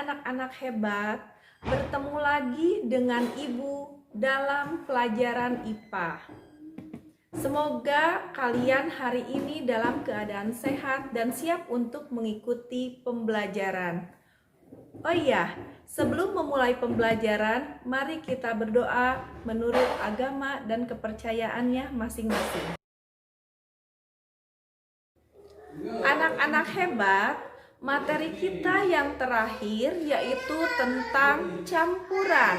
anak-anak hebat, bertemu lagi dengan Ibu dalam pelajaran IPA. Semoga kalian hari ini dalam keadaan sehat dan siap untuk mengikuti pembelajaran. Oh iya, sebelum memulai pembelajaran, mari kita berdoa menurut agama dan kepercayaannya masing-masing. Anak-anak hebat, materi kita yang terakhir yaitu tentang campuran.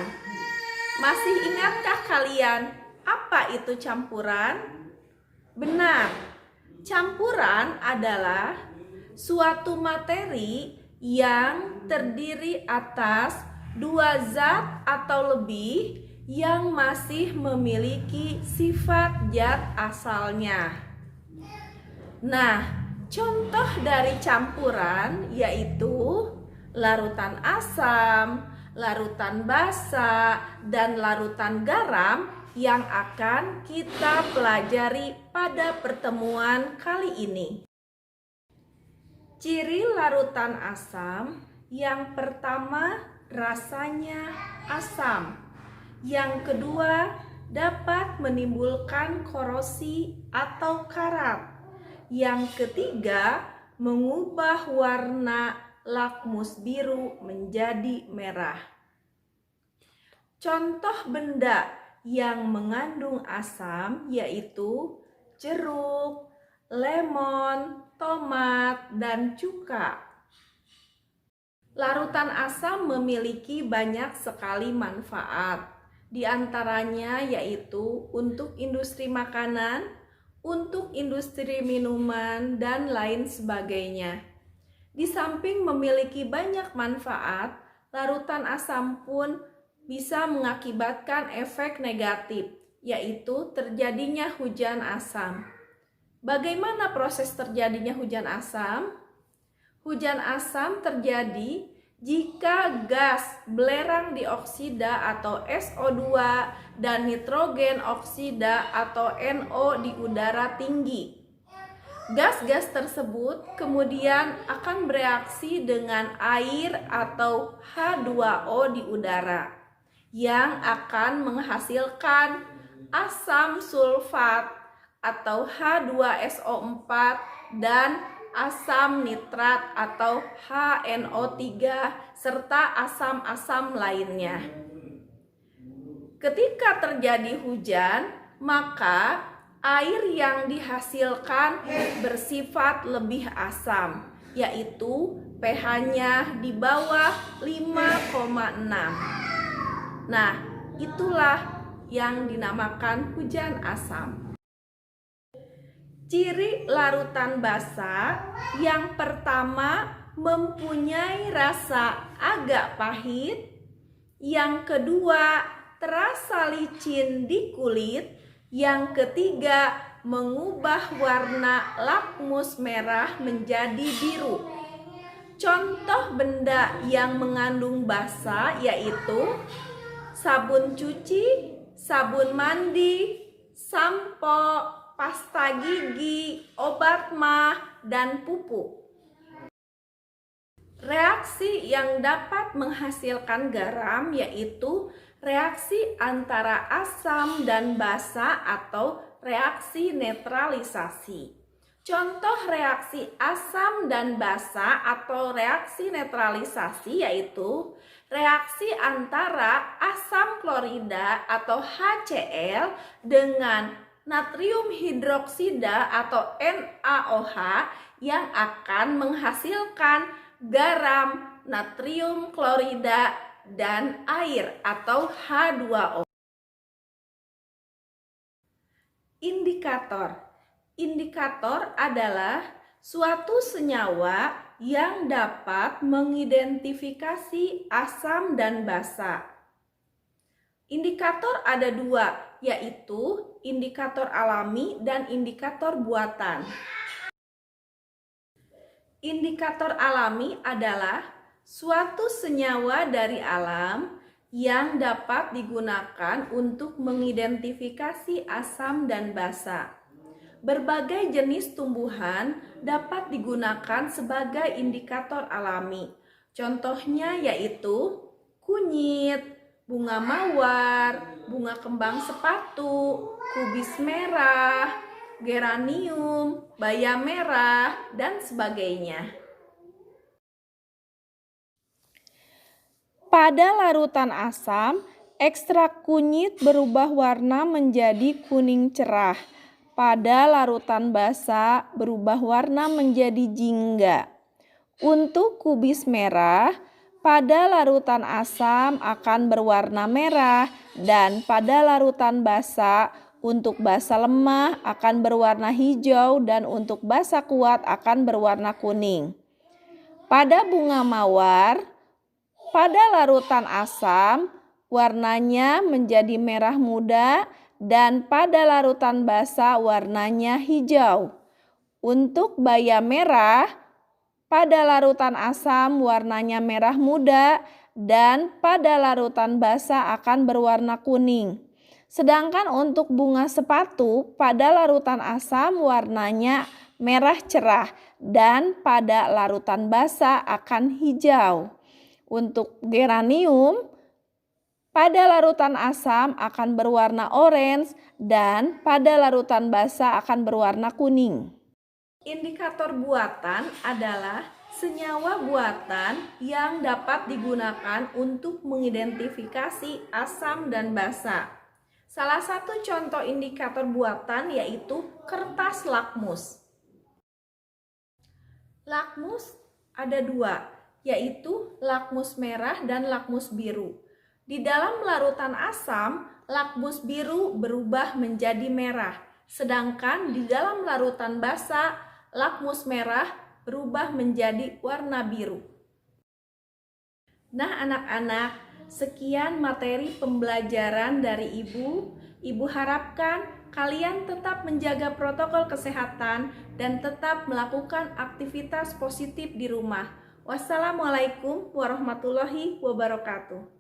Masih ingatkah kalian apa itu campuran? Benar, campuran adalah suatu materi yang terdiri atas dua zat atau lebih yang masih memiliki sifat zat asalnya. Nah, contoh dari campuran yaitu larutan asam, larutan basa, dan larutan garam yang akan kita pelajari pada pertemuan kali ini. Ciri larutan asam, yang pertama rasanya asam. Yang kedua dapat menimbulkan korosi atau karat. Yang ketiga mengubah warna lakmus biru menjadi merah. Contoh benda yang mengandung asam yaitu jeruk, lemon, tomat, dan cuka. Larutan asam memiliki banyak sekali manfaat. Di antaranya yaitu untuk industri makanan, untuk industri minuman, dan lain sebagainya. Di samping memiliki banyak manfaat, larutan asam pun bisa mengakibatkan efek negatif, yaitu terjadinya hujan asam. Bagaimana proses terjadinya hujan asam? Hujan asam terjadi jika gas belerang dioksida atau SO2 dan nitrogen oksida atau NO di udara tinggi. Gas-gas tersebut kemudian akan bereaksi dengan air atau H2O di udara yang akan menghasilkan asam sulfat atau H2SO4 dan asam nitrat atau HNO3 serta asam-asam lainnya. Ketika terjadi hujan, maka air yang dihasilkan bersifat lebih asam, yaitu pH-nya di bawah 5,6. Nah, itulah yang dinamakan hujan asam. Ciri larutan basa, yang pertama mempunyai rasa agak pahit, yang kedua terasa licin di kulit, yang ketiga mengubah warna lakmus merah menjadi biru. Contoh benda yang mengandung basa yaitu sabun cuci, sabun mandi, sampo, pasta gigi, obat mah, dan pupuk. Reaksi yang dapat menghasilkan garam yaitu reaksi antara asam dan basa atau reaksi netralisasi. Contoh reaksi asam dan basa atau reaksi netralisasi yaitu reaksi antara asam klorida atau HCl dengan natrium hidroksida atau NaOH yang akan menghasilkan garam, natrium klorida, dan air atau H2O. Indikator. Indikator adalah suatu senyawa yang dapat mengidentifikasi asam dan basa. Indikator ada dua, yaitu indikator alami dan indikator buatan. Indikator alami adalah suatu senyawa dari alam yang dapat digunakan untuk mengidentifikasi asam dan basa. Berbagai jenis tumbuhan dapat digunakan sebagai indikator alami. Contohnya yaitu kunyit, bunga mawar, bunga kembang sepatu, kubis merah, geranium, bayam merah, dan sebagainya. Pada larutan asam, ekstrak kunyit berubah warna menjadi kuning cerah. Pada larutan basa berubah warna menjadi jingga. Untuk kubis merah, pada larutan asam akan berwarna merah dan pada larutan basa untuk basa lemah akan berwarna hijau dan untuk basa kuat akan berwarna kuning. Pada bunga mawar, pada larutan asam warnanya menjadi merah muda dan pada larutan basa warnanya hijau. Untuk bayam merah, pada larutan asam warnanya merah muda dan pada larutan basa akan berwarna kuning. Sedangkan untuk bunga sepatu pada larutan asam warnanya merah cerah dan pada larutan basa akan hijau. Untuk geranium pada larutan asam akan berwarna orange dan pada larutan basa akan berwarna kuning. Indikator buatan adalah senyawa buatan yang dapat digunakan untuk mengidentifikasi asam dan basa. Salah satu contoh indikator buatan yaitu kertas lakmus. Lakmus ada dua, yaitu lakmus merah dan lakmus biru. Di dalam larutan asam, lakmus biru berubah menjadi merah, sedangkan di dalam larutan basa, lakmus merah berubah menjadi warna biru. Nah anak-anak, sekian materi pembelajaran dari Ibu. Ibu harapkan kalian tetap menjaga protokol kesehatan dan tetap melakukan aktivitas positif di rumah. Wassalamualaikum warahmatullahi wabarakatuh.